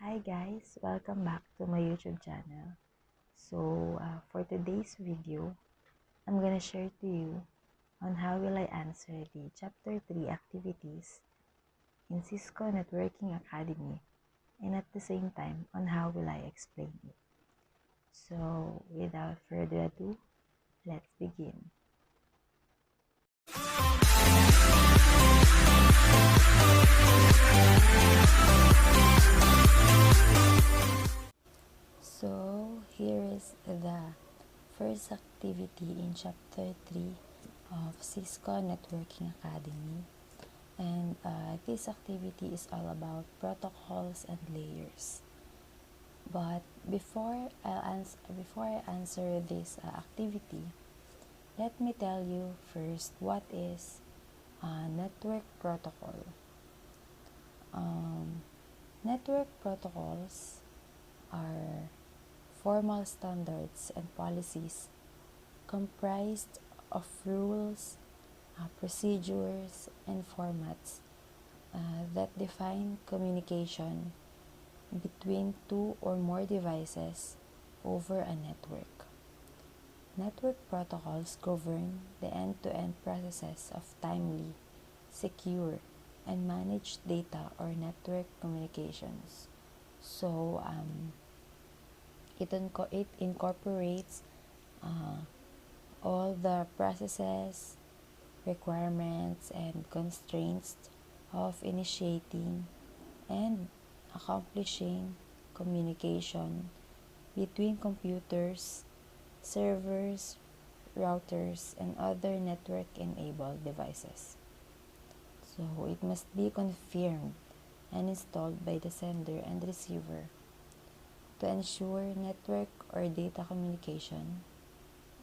Hi guys, welcome back to my YouTube channel. For today's video, I'm gonna share to you on how will I answer the Chapter 3 activities in Cisco Networking Academy, and at the same time on how will I explain it. So without further ado, let's begin. So here is the first activity in Chapter 3 of Cisco Networking Academy. And this activity is all about protocols and layers. But before I answer this activity, let me tell you first what is a network protocol. Network protocols are formal standards and policies comprised of rules, procedures, and formats that define communication between two or more devices over a network. Network protocols govern the end-to-end processes of timely, secure, and managed data or network communications. So it incorporates all the processes, requirements, and constraints of initiating and accomplishing communication between computers, servers, routers, and other network-enabled devices. So it must be confirmed and installed by the sender and receiver to ensure network or data communication,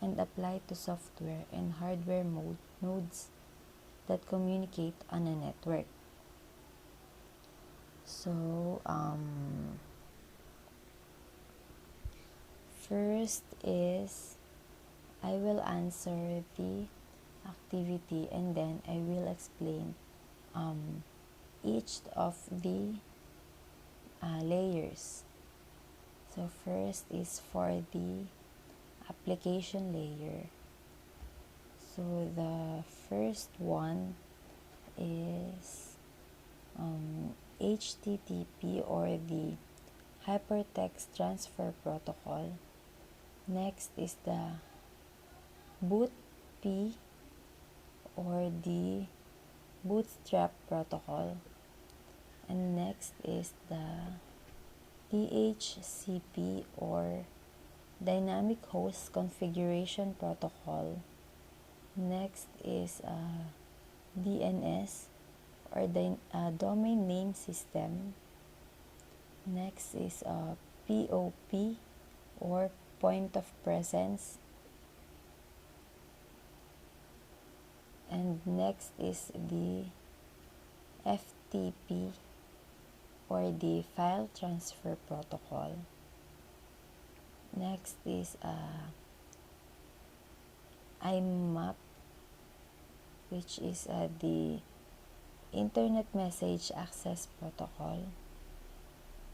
and apply to software and hardware nodes that communicate on a network. So first is I will answer the activity, and then I will explain each of the layers. So first is for the application layer. So the first one is HTTP, or the Hypertext Transfer Protocol. Next is the BOOTP, or the Bootstrap Protocol. And next is the DHCP, or Dynamic Host Configuration Protocol. Next is DNS, or Domain Name System. Next is POP, or Point of Presence. And next is the FTP, or the File Transfer Protocol. Next is IMAP, which is the Internet Message Access Protocol.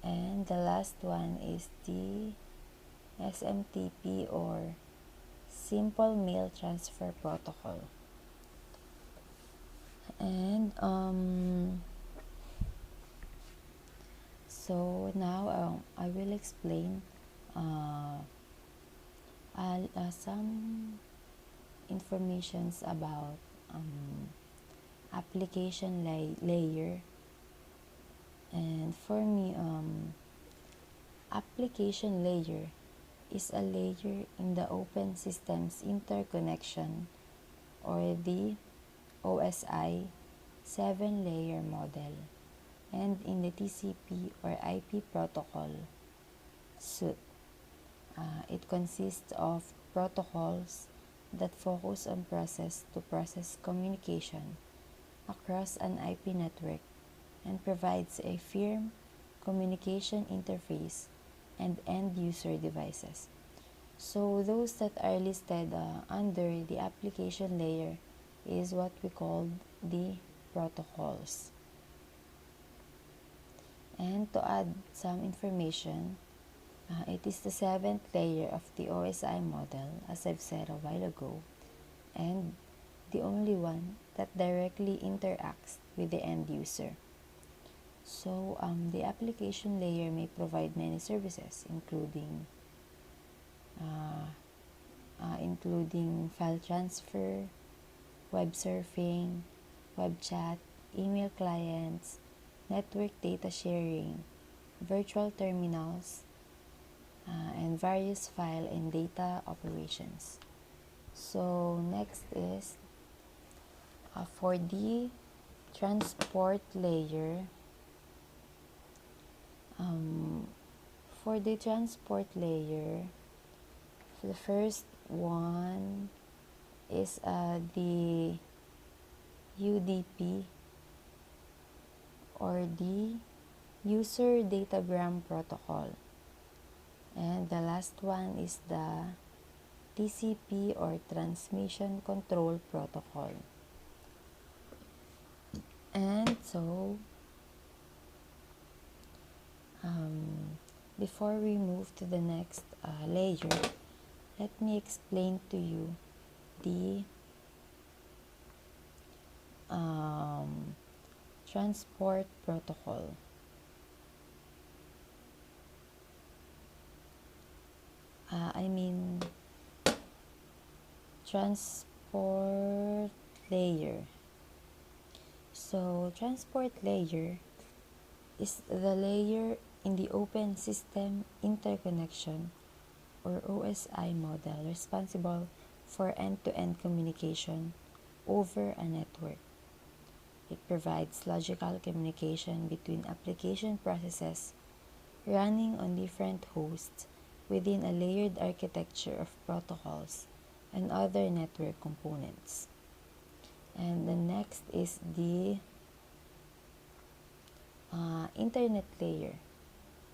And the last one is the SMTP, or Simple Mail Transfer Protocol. And so now I will explain some informations about application layer. And for me, application layer is a layer in the Open Systems Interconnection, or the OSI 7-layer model, and in the TCP or IP protocol suite. It consists of protocols that focus on process-to-process communication across an IP network, and provides a firm communication interface and end-user devices. So those that are listed under the application layer is what we call the protocols. And to add some information, it is the seventh layer of the OSI model, as I've said a while ago, and the only one that directly interacts with the end user. So, the application layer may provide many services, including file transfer, web surfing, web chat, email clients, network data sharing, virtual terminals, and various file and data operations. So next is for the transport layer. For the transport layer, the first one is the UDP, or the User Datagram Protocol. And the last one is the TCP, or Transmission Control Protocol. And so, before we move to the next layer, let me explain to you the transport protocol. Transport layer. So, transport layer is the layer in the Open System Interconnection, or OSI model, responsible for end-to-end communication over a network. It provides logical communication between application processes running on different hosts within a layered architecture of protocols and other network components. And the next is the internet layer.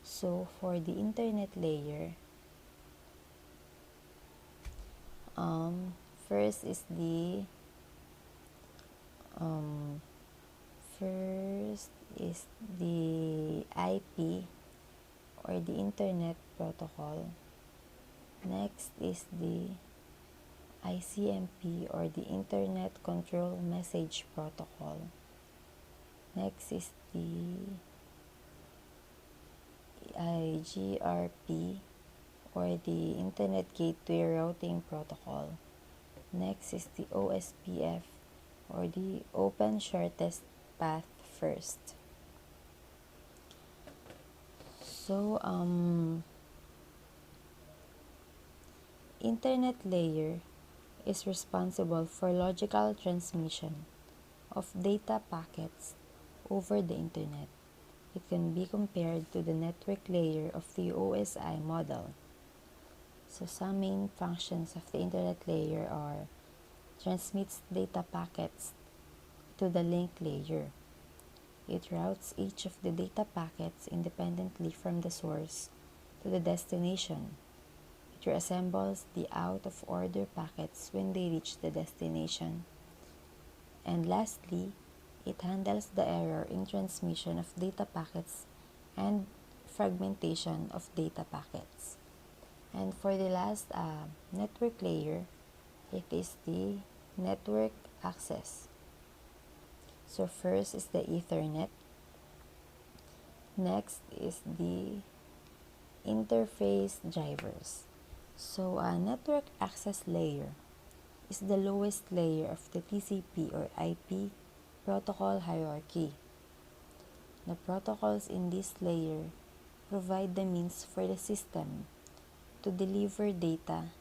So for the internet layer, first is the IP, or the Internet Protocol. Next is the ICMP, or the Internet Control Message Protocol. Next is the IGRP, or the Internet Gateway Routing Protocol. Next is the OSPF, or the Open Shortest Path First. So, internet layer is responsible for logical transmission of data packets over the internet. It can be compared to the network layer of the OSI model. So some main functions of the internet layer are: transmits data packets to the link layer. It routes each of the data packets independently from the source to the destination. It reassembles the out-of-order packets when they reach the destination. And lastly, it handles the error in transmission of data packets and fragmentation of data packets. And for the last network layer, it is the network access. So first is the Ethernet. Next is the interface drivers. So a network access layer is the lowest layer of the TCP, or IP protocol hierarchy. The protocols in this layer provide the means for the system to deliver data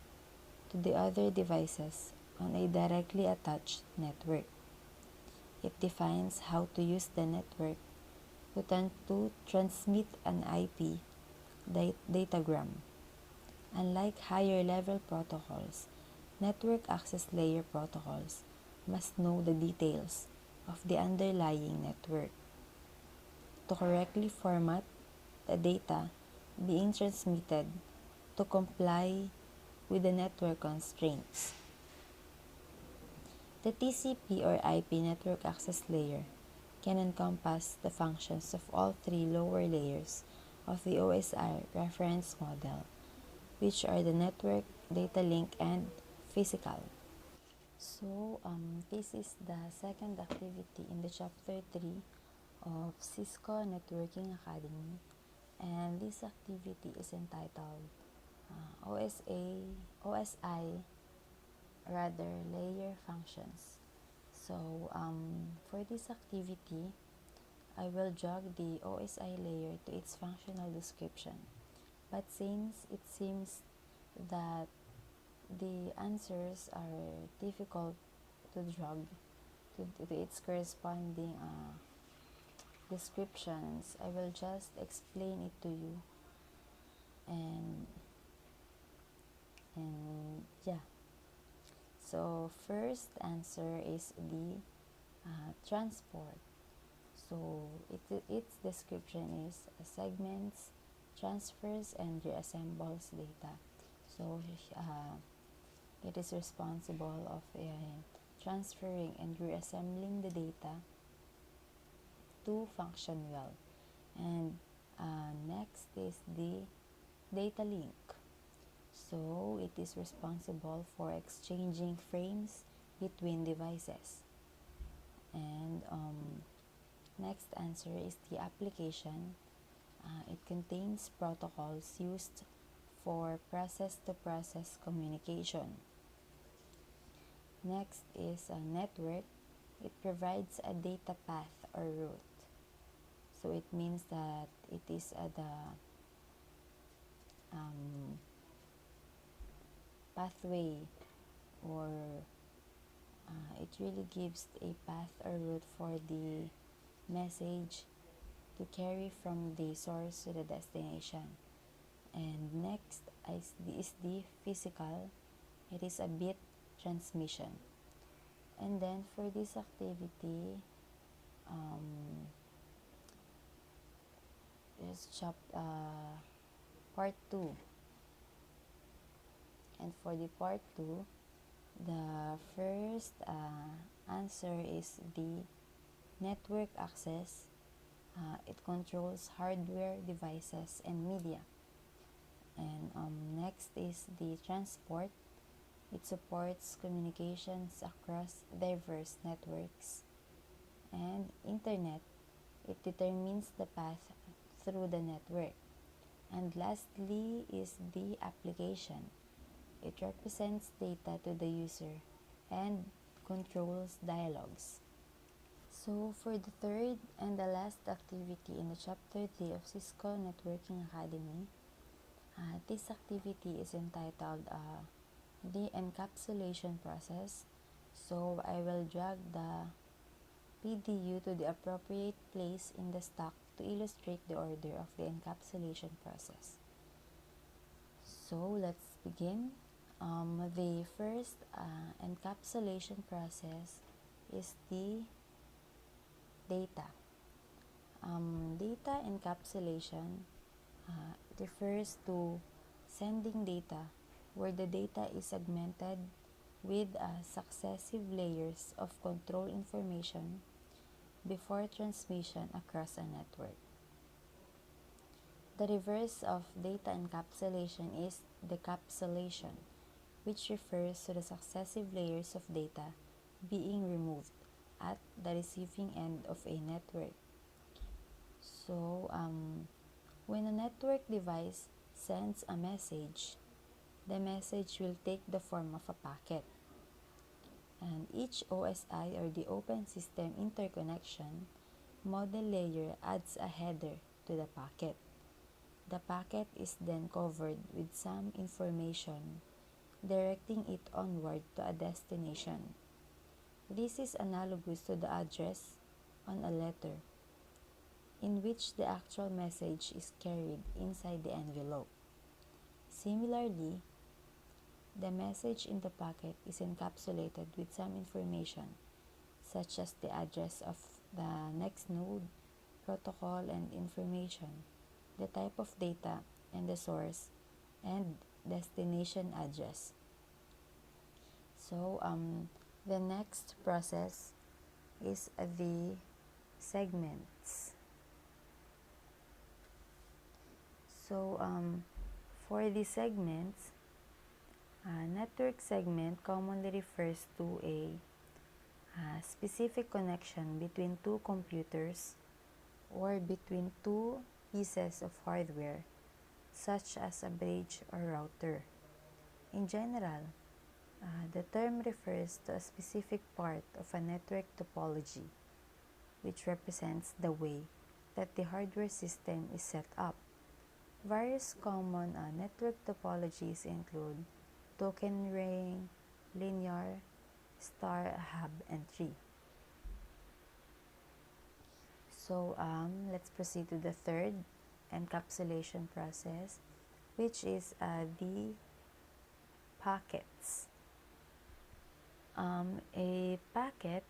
to the other devices on a directly attached network. It defines how to use the network to transmit an IP datagram. Unlike higher level protocols, network access layer protocols must know the details of the underlying network to correctly format the data being transmitted to comply with the network constraints. The TCP, or IP network access layer can encompass the functions of all three lower layers of the OSI reference model, which are the network, data link, and physical. So, this is the second activity in the chapter 3 of Cisco Networking Academy, and this activity is entitled OSI layer functions. So, for this activity, I will drag the OSI layer to its functional description. But since it seems that the answers are difficult to drag to its corresponding descriptions, I will just explain it to you, and yeah. So first answer is the transport. So its description is segments, transfers, and reassembles data. So it is responsible of transferring and reassembling the data to function well. And next is the data link. So it is responsible for exchanging frames between devices. And next answer is the application. It contains protocols used for process-to-process communication. Next is a network. It provides a data path or route. So it means that it is the pathway, or it really gives a path or route for the message to carry from the source to the destination. And next is the physical. It is a bit transmission. And then for this activity, is part 2. And for the part 2, the first answer is the network access. It controls hardware, devices, and media. And next is the transport. It supports communications across diverse networks. And internet, it determines the path through the network. And lastly is the application. It represents data to the user and controls dialogues. So for the third and the last activity in the chapter 3 of Cisco Networking Academy, this activity is entitled the encapsulation process. So I will drag the PDU to the appropriate place in the stack to illustrate the order of the encapsulation process. So let's begin. The first encapsulation process is the data. Data encapsulation refers to sending data where the data is segmented with successive layers of control information before transmission across a network. The reverse of data encapsulation is decapsulation, which refers to the successive layers of data being removed at the receiving end of a network. So, when a network device sends a message, the message will take the form of a packet. And each OSI, or the Open System Interconnection model layer, adds a header to the packet. The packet is then covered with some information directing it onward to a destination. This is analogous to the address on a letter, in which the actual message is carried inside the envelope. Similarly, the message in the packet is encapsulated with some information, such as the address of the next node, protocol and information, the type of data, and the source and destination address. So, the next process is the segments. So for the segments, a network segment commonly refers to a specific connection between two computers or between two pieces of hardware, such as a bridge or router. In general, the term refers to a specific part of a network topology, which represents the way that the hardware system is set up. Various common network topologies include token ring, linear, star, hub, and tree. So let's proceed to the third encapsulation process, which is the packets. A packet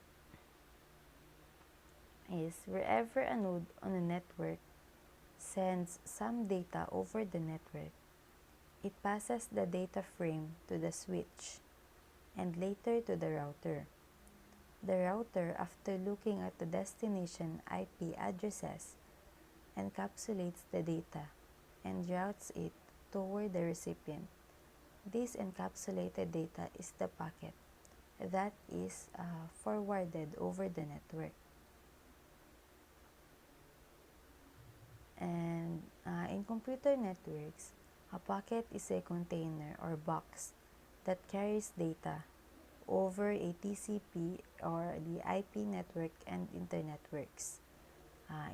is wherever a node on a network sends some data over the network, it passes the data frame to the switch and later to the router. The router, after looking at the destination IP addresses, encapsulates the data and routes it toward the recipient. This encapsulated data is the packet that is forwarded over the network. And in computer networks, a packet is a container or box that carries data over a TCP or the IP network and internetworks.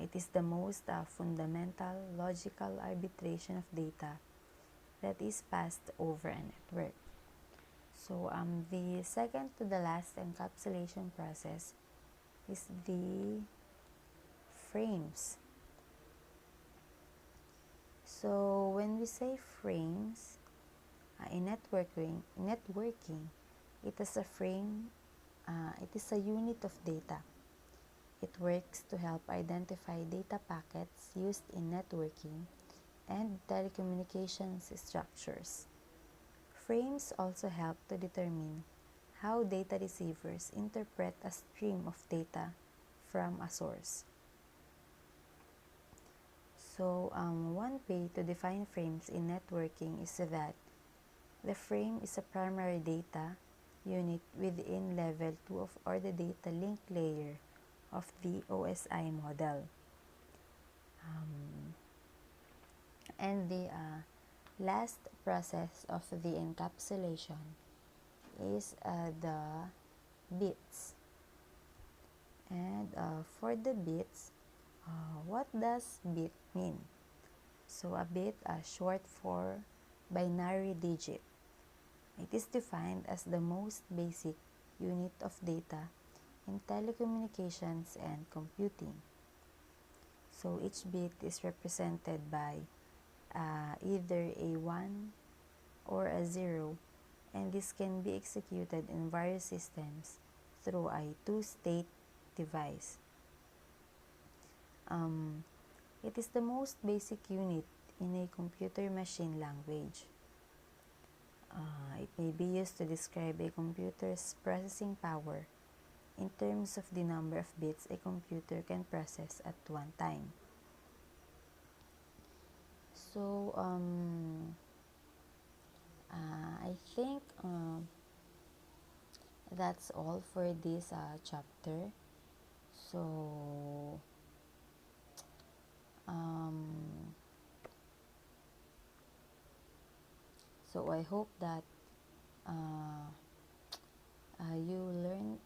It is the most fundamental logical arbitration of data that is passed over a network. So the second to the last encapsulation process is the frames. So when we say frames, in networking, it is a frame, it is a unit of data. It works to help identify data packets used in networking and telecommunications structures. Frames also help to determine how data receivers interpret a stream of data from a source. So, one way to define frames in networking is that the frame is a primary data unit within level 2 or the data link layer of the OSI model. And the last process of the encapsulation is the bits. And for the bits, what does bit mean? So a bit is short for binary digit. It is defined as the most basic unit of data in telecommunications and computing. So each bit is represented by either a 1 or a 0, and this can be executed in various systems through a two-state device. It is the most basic unit in a computer machine language. It may be used to describe a computer's processing power in terms of the number of bits a computer can process at one time. So, I think that's all for this chapter. So, I hope that you learn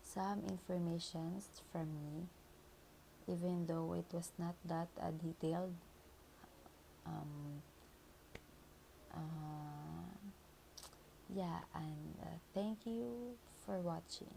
some informations from me, even though it was not that detailed. Yeah, and thank you for watching.